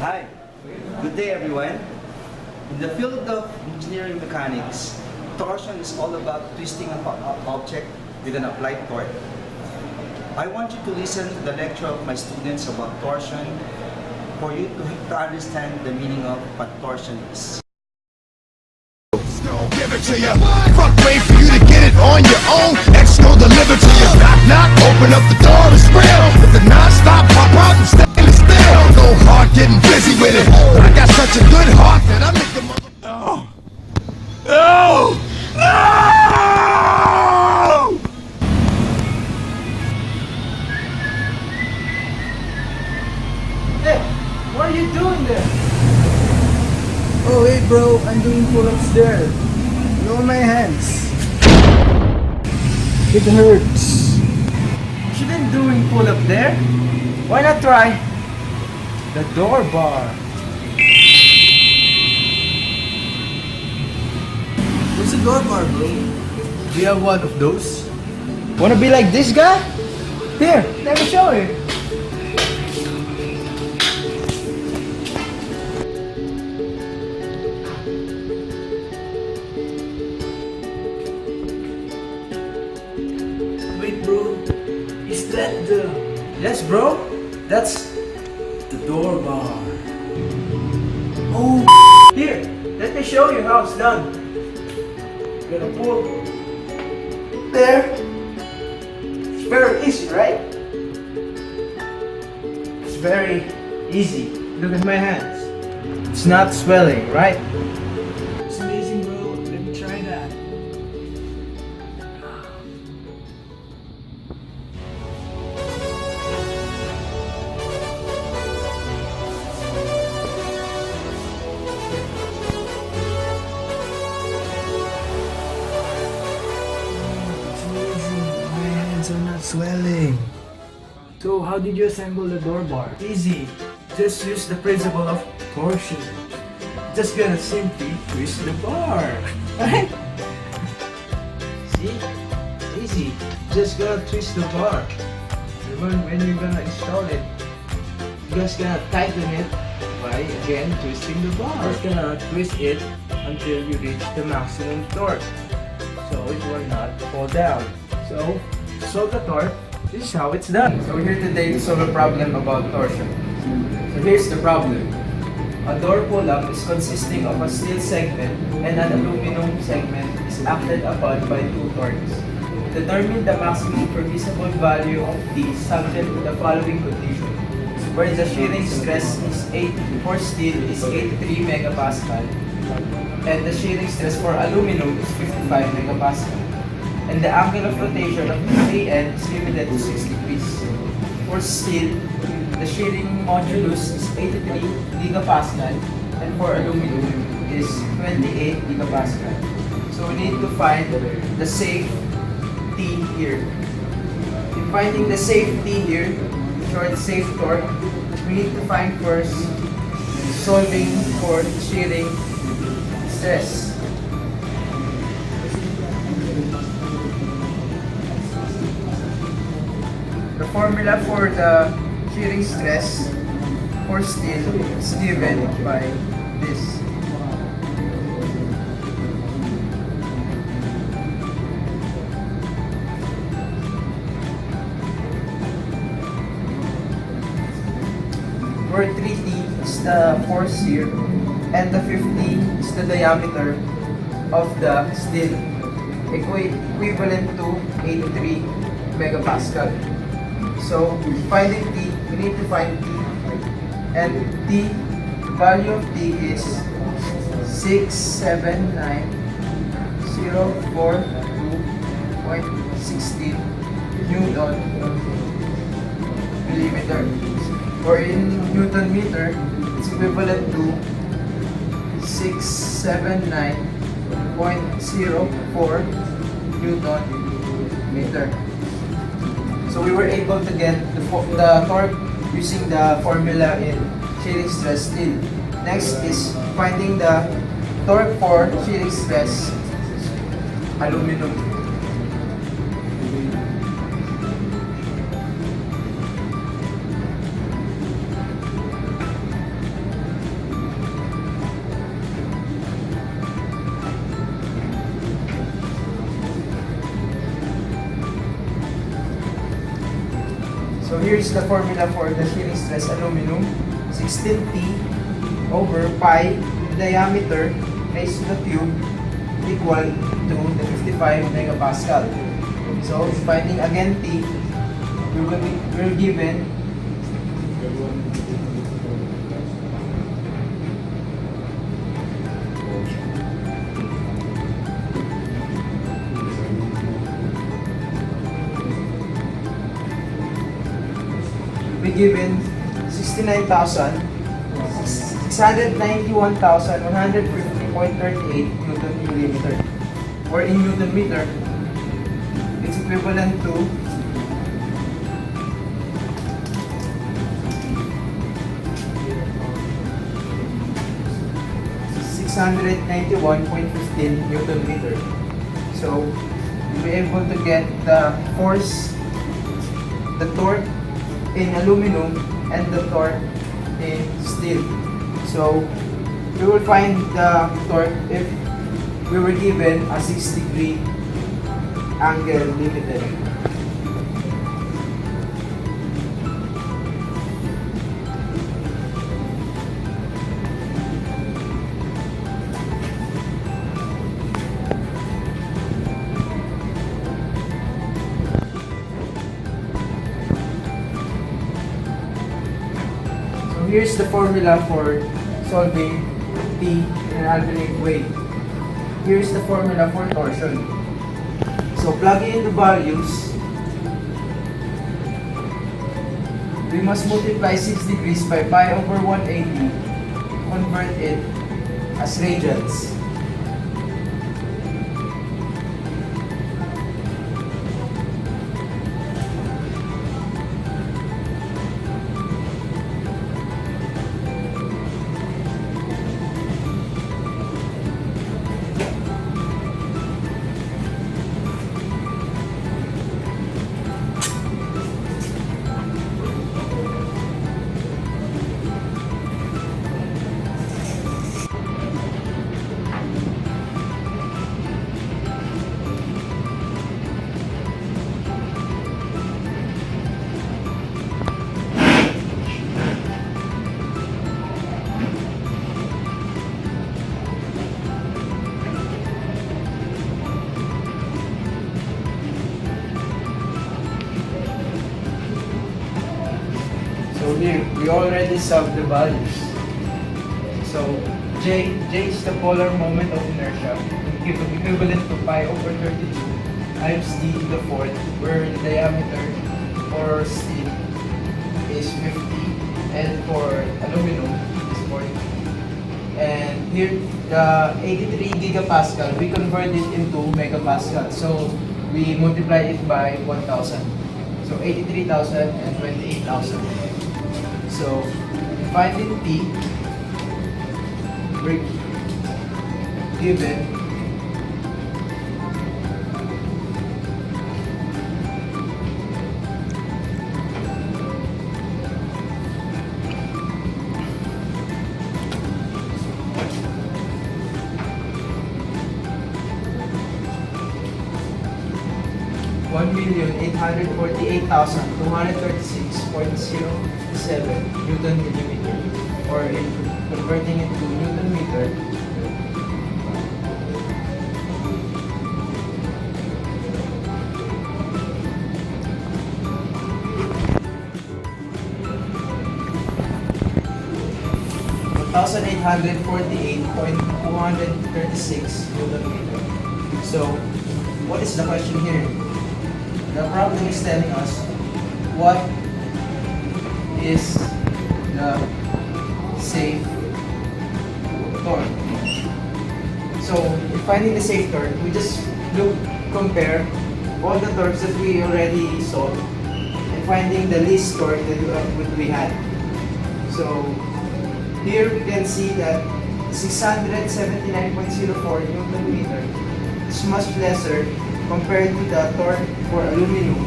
Hi, good day everyone. In the field of engineering mechanics, torsion is all about twisting an object with an applied torque. I want you to listen to the lecture of my students about torsion for you to understand the meaning of what torsion is. Give it to you. Front way for you to get it on your own. X gon' deliver to you. Knock, knock, open up the door, it's real. With the non-stop pop out and stainless steel. No heart getting busy with it. But I got such a good heart that I make the mother. No! No! No! Hey, what are you doing there? Oh hey bro, I'm doing pull-ups there. Look at my hands. It hurts. Shouldn't doing pull-up there? Why not try the door bar? What's a door bar, bro? Do you have one of those? Wanna be like this guy? Here, let me show you. Wait bro, is that the... Yes, bro. That's the door bar? oh. Here, let me show you how it's done. You're gonna pull there. It's very easy, right? It's very easy. Look at my hands. It's not swelling, right? It's amazing bro, let me try that. It's amazing, my hands are not swelling. So how did you assemble the door bar? Easy. Just use the principle of torsion. Just gonna simply twist the bar. Right? See? Easy. Just gonna twist the bar. And when you're gonna install it, you're just gonna tighten it by again twisting the bar. Just gonna twist it until you reach the maximum torque. So it will not fall down. So to solve the torque, this is how it's done. So we're here today to solve a problem about torsion. So here's the problem. A door pull-up is consisting of a steel segment and an aluminum segment is acted upon by two torques. Determine the maximum permissible value of T subject to the following condition, where the shearing stress is 8 for steel is 83 megapascal and the shearing stress for aluminum is 55 megapascal. And the angle of rotation of the AN is limited to 6 degrees. For steel, the shearing modulus is 83 gigapascal and for aluminum is 28 gigapascal. So we need to find the safe T here. In finding the safe T here, or the safe torque, we need to find first solving for shearing stress. The formula for the shearing stress for steel is given by this. Where 3T is the force here and the 50 is the diameter of the steel, equivalent to 83 megapascal. So finding T, we need to find T, and T, value of T is 679,042.16 Newton millimeter. Or in Newton meter, it's equivalent to 679.04 Newton meter. So we were able to get the torque using the formula in shearing stress steel. Next is finding the torque for shearing stress aluminum. So here's the formula for the shearing stress aluminum. 16T over pi, the diameter raised to the cube, equal to the 55 megapascal. So finding again T, we're given we given 691,150.38 Newton millimeter, or in Newton meter, it's equivalent to 691.15 Newton meter. So we'll be able to get the force, the torque in aluminum and the torque in steel. So we will find the torque if we were given a 6-degree angle limited. Here's the formula for solving T in an algebraic way. Here's the formula for torsion. So plugging in the values, we must multiply 6 degrees by pi over 180, convert it as radians. So here, we already solved the values. So J is the polar moment of inertia, equivalent to pi over 32 times d to the fourth, where the diameter for steel is 50 and for aluminum is 40. And here, the 83 gigapascal, we convert it into megapascal. So we multiply it by 1,000. So 83,000 and 28,000. So finding T, we're given $1,848,236.07 Newton millimeter, or in converting it to Newton meter, $1,848.236 Newton meter. So, what is the question here? The problem is telling us what is the safe torque. So, in finding the safe torque, we just compare all the torques that we already saw and finding the least torque that we had. So, here we can see that 679.04 Newton meter is much lesser compared to the torque for aluminum,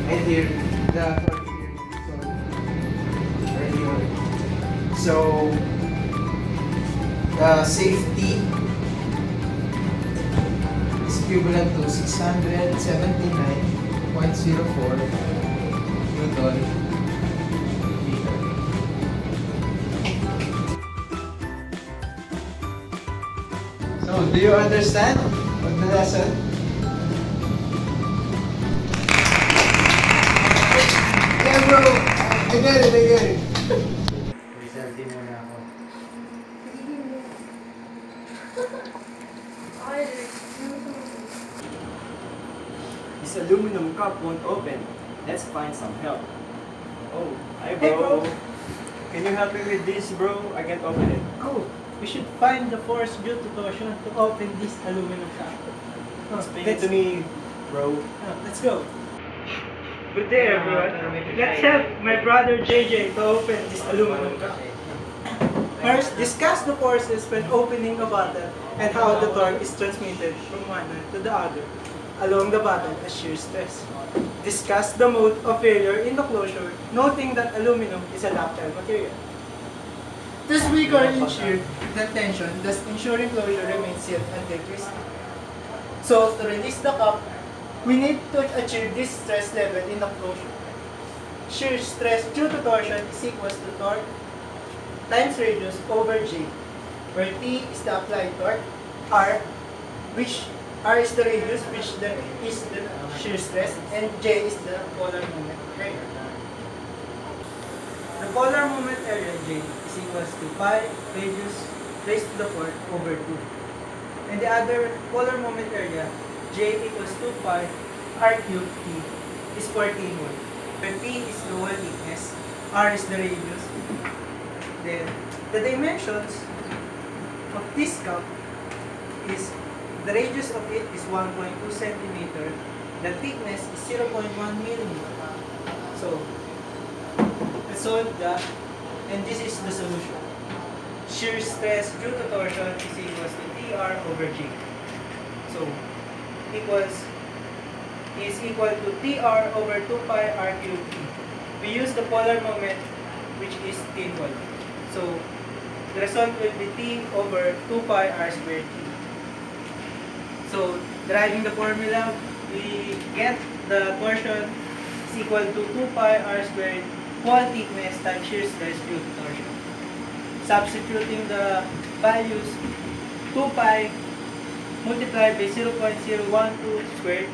and here the torque here. So the safety is equivalent to 679.04 Newton do you understand what the lesson? Yeah, bro. I get it. Reserve muna ako. This aluminum cup won't open. Let's find some help. Oh, hi Hey, bro. bro. Can you help me with this, bro? I can't open it. Oh, we should find the force due to torsion to open this aluminum cup. Explain it to me, bro. Let's go. Good day, everyone. Let's help my brother JJ to open this aluminum cup. First, discuss the forces when opening a bottle and how the torque is transmitted from one end to the other along the bottle as shear stress. Discuss the mode of failure in the closure, noting that aluminum is a ductile material. This weaker in shear than tension, thus ensuring closure remains sealed until twisted. So, to release the cup, we need to achieve this stress level in the closure. Shear stress due to torsion is equals to torque times radius over J, where T is the applied torque, R, which R is the radius, which is the shear stress, and J is the polar moment area. The polar moment area J is equals to pi radius raised to the 4 over 2. And the other polar moment area, J equals 2 pi R cubed T, is 14 mole. Where T is the wall thickness, R is the radius. Then, the dimensions of this cup is, the radius of it is 1.2 centimeter, the thickness is 0.1 millimeter. So, let's solve that, and this is the solution. Shear stress due to torsion is equals to TR over G. So, is equal to TR over 2 pi R cubed T. We use the polar moment, which is T volt. So, the result will be T over 2 pi R squared T. So, deriving the formula, we get the torsion is equal to 2 pi R squared wall thickness times shear stress due to torsion. Substituting the values, 2 pi multiplied by 0.012 squared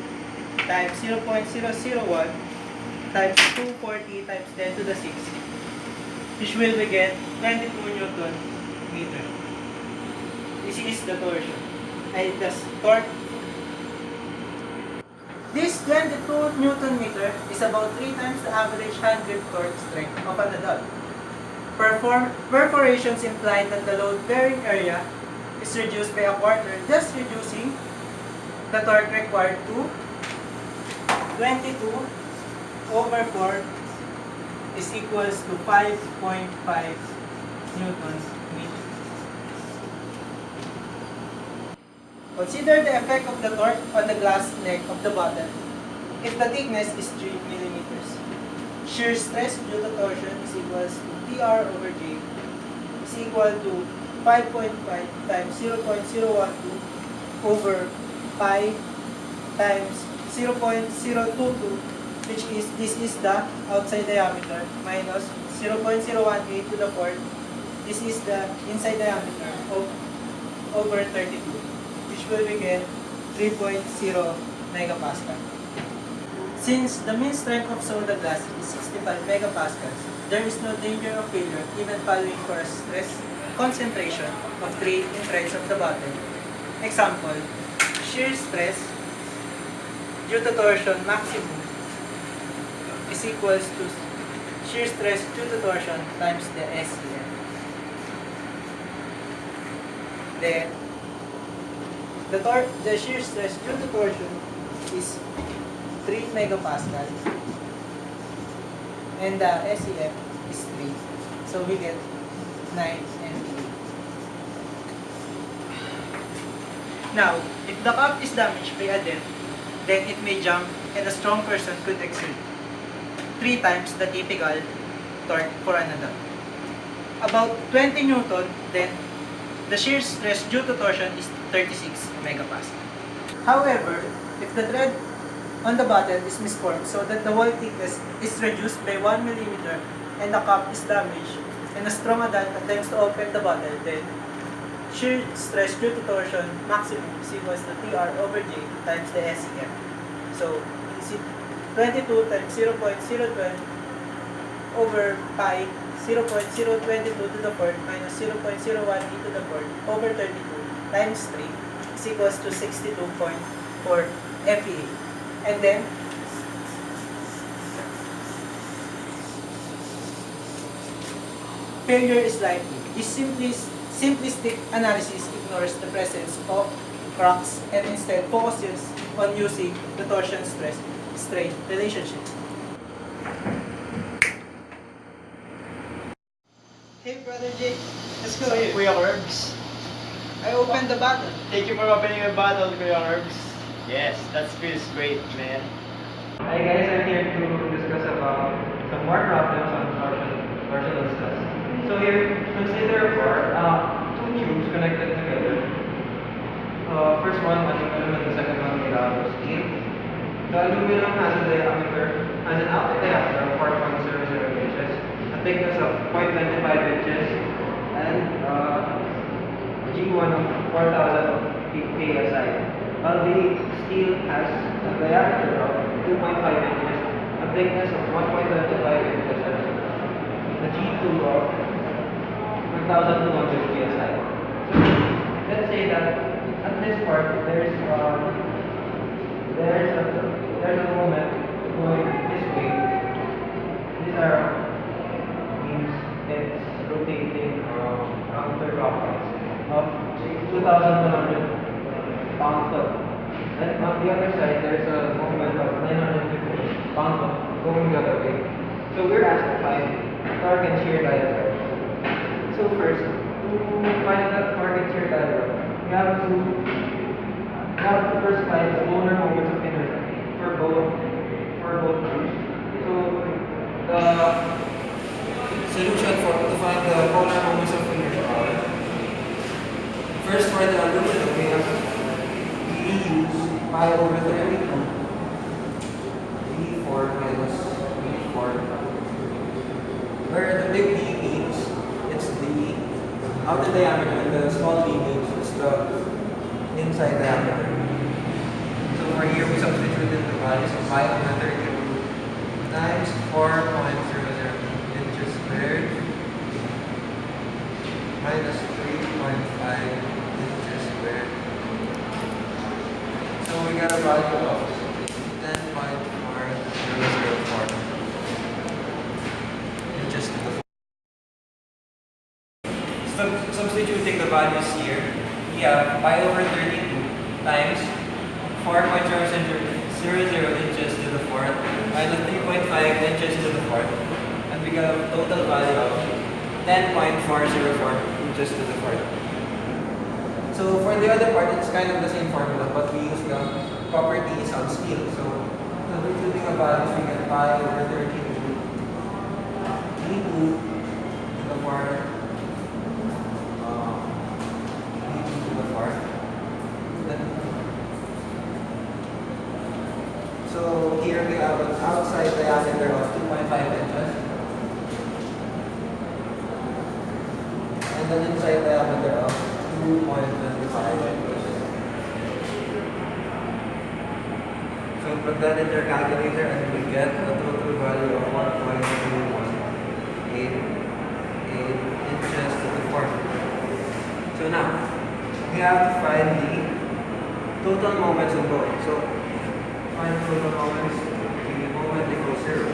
times 0.001 times 240 times 10 to the 6, which will we get 22 Newton meter. This is the torsion. The torque. This 22 Newton meter is about 3 times the average hand grip torque strength of an adult. Perforations imply that the load bearing area is reduced by a quarter, thus reducing the torque required to 22 over 4 is equals to 5.5 Newton meter. Consider the effect of the torque on the glass neck of the bottle if the thickness is 3 millimeters. Shear stress due to torsion is equals to TR over J is equal to 5.5 times 0.012 over pi times 0.022, which is, this is the outside diameter, minus 0.018 to the 4th. This is the inside diameter of over 32, which will we get 3.0 megapascal. Since the mean strength of soda glass is 65 megapascals, there is no danger of failure even following for a stress concentration of 3 in threads of the bottle. Example, shear stress due to torsion maximum is equals to shear stress due to torsion times the SCM. Then, the shear stress due to torsion is 3 megapascal and the SCM is 3. So we get 9 MPa. Now, if the cup is damaged by a dent, then it may jump and a strong person could exert 3 times the typical torque for an adult. About 20 Newton, then the shear stress due to torsion is 36 megapascal. However, if the thread on the bottle is misformed so that the wall thickness is reduced by 1 millimeter and the cup is damaged and a strong adult attempts to open the bottle, then shear stress due to torsion maximum is equals to TR over J times the SEM. So, is it 22 times 0.012 over pi 0.022 to the fourth minus 0.01 e to the fourth over 32 times 3 is equals to 62.4 MPa. And then, failure is likely. This simplistic analysis ignores the presence of cracks and instead focuses on using the torsion stress-strain relationship. Hey, Brother Jake, let's go. Kuya Herbs. I opened the bottle. Thank you for opening the bottle, Kuya Herbs. Yes, that feels great, man. Hi guys, I'm here to discuss about some more problems on torsional stress. So here, consider two tubes connected together. First one aluminum and the second one made out of steel. The aluminum has an outer diameter of 4.00 inches, a thickness of 0.25 inches, and G1 of 4,000 psi. While the steel has a diameter of 2.5 inches, a thickness of 1.25 inches, and a G2 of 1,200 psi. So let's say that at this part there's a moment going this way. These are beams. It's rotating counterclockwise of 2,100 pound-foot. And on the other side, there's a moment of 950 pound-foot going the other way. So we're asked to find torque and shear diagram. So first, to find the torque and shear diagram, we have to first find the polar moments of inertia for both groups. So the solution to find the polar moments of inertia are, first for the aluminum, we use pi over 32 V4 minus V4, where the big B means it's the outer diameter and the small b means it's the inside diameter. So for here we substituted the values of pi over 32 times 4.00 inches squared minus 3.5 inches squared. So we got a value of 10.4004 inches to the fourth. Substituting the values here, we have pi over 32 times 4.000 inches to the fourth minus 3.5 inches to the fourth, and we got a total value of 10.404 inches to the fourth. So for the other part, it's kind of the same formula, but we use the properties on steel. So substituting a value, we get pi over 32 E2 to the fourth. So here we have an outside diameter of 2.5 inches and an inside diameter of 2.25 inches. So plug that in your calculator and we get a total value of 1.2188 inches to the fourth. So now we have to find the total moments of both. So find total moments, the moment equals 0.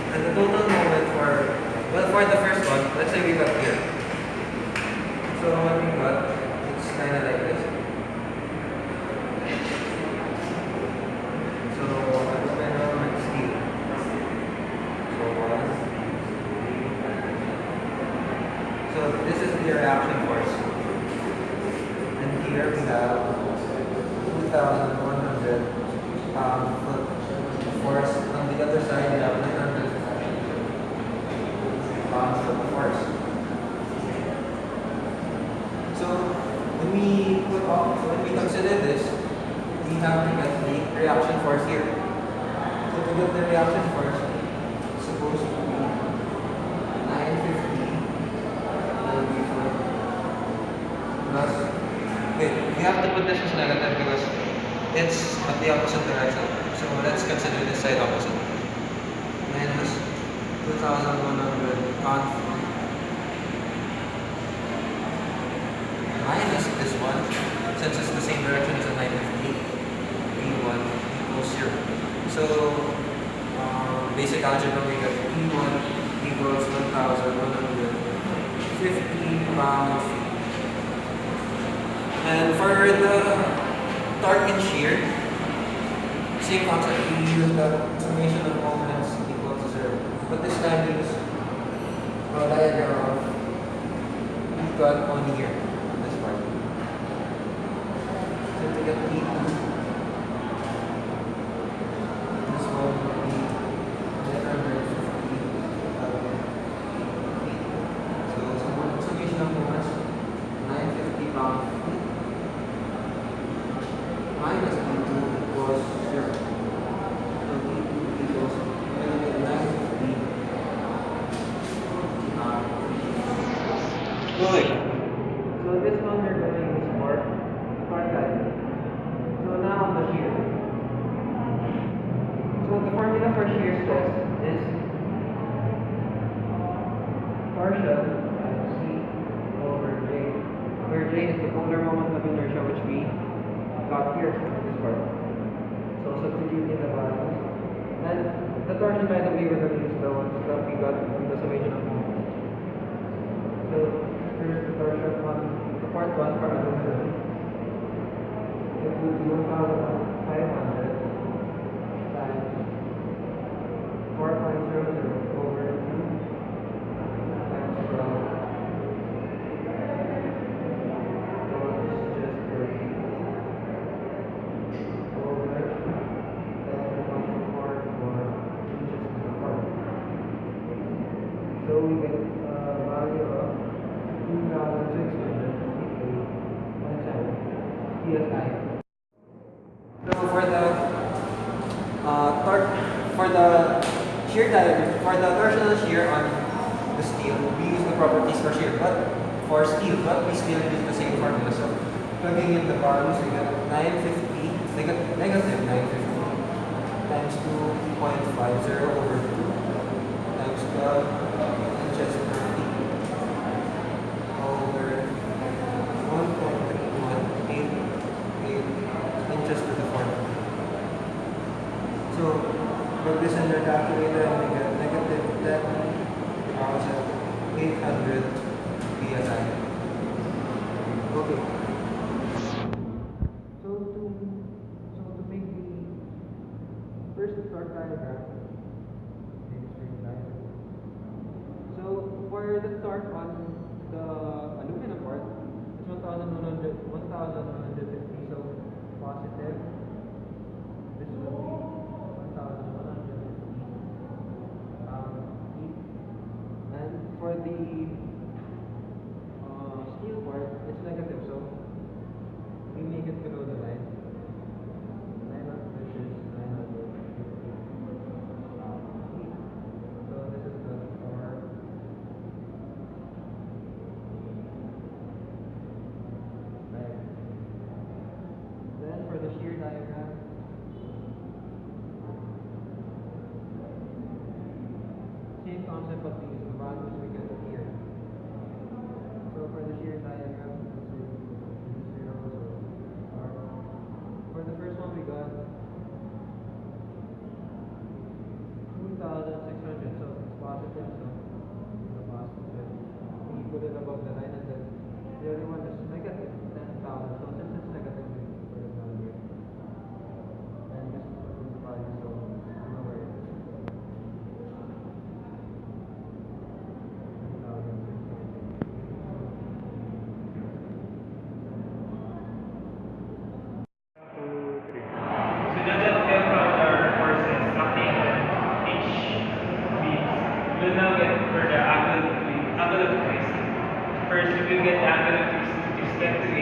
And the total moment for the first one, let's say we got here. So what we got, it's kind of like this. So aluminum and steel. So 1, 2, 3. So this is the reaction force. And here we have 2,100 foot force. On the other side, we have 900 pounds of force. So when we consider this, we have to get the reaction force here. So to get the reaction force, it's supposed to be 950 will be for it's at the opposite direction. So let's consider this side opposite. Minus 2,100 on minus this one, since it's the same direction as a 950, E1 equals 0. So basic algebra, we get E1 equals 1,150 pounds. And for the torque and shear, same concept. We use the summation of moments equals 0. But this time we use a diagram of equal on here, this part. So to get E2, this one will be 950. So summation of moments, 950 pounds. Minus E2 equals 0. So E2 equals 950 Good. So this one we're going to use for torque. So now on the shear. So the formula for shear stress is torsion times C over J, where J is the polar moment of inertia which we got here in this part. So substituting the values. And the torsion, by the way, we're going to use the ones that we got from the summation of moments. So here's the torsion on the part 1 for aluminum. It will be 1,500 times 4.00 over 2 times 12. So we get a value of 2,658.7 psi. So for the torque, for the shear diagram, for the torsional shear on the steel, we use the properties for shear, but for steel, but we still use the same formula. So plugging in the values, we get 950, negative 950 times 2.50 over 2 times 12 inches per feet over 1.3188 inches to the 4th. So put this in your calculator and we get negative 10,800 psi. Okay. So to make the first torque diagram, so for the torque on the aluminum part, it's 1,150. So positive. This will be 1,150 heat. And for the steel part, it's negative. So we make it below the line. 900 is 950 heat. So this is the torque. Then for the shear diagram, same concept, but we use the values we get here. So for the shear diagram, for the first one we got 2,600, so it's positive, so the positive. We put it above the line, and then the other one is negative 10,000. So since it's negative, we put it down here. And this is the value, so you know where it is. 2, 3. So just that get from our forces acting on each beams. We'll now get for the angle of twist. First, we will get the angle of twist to get to A.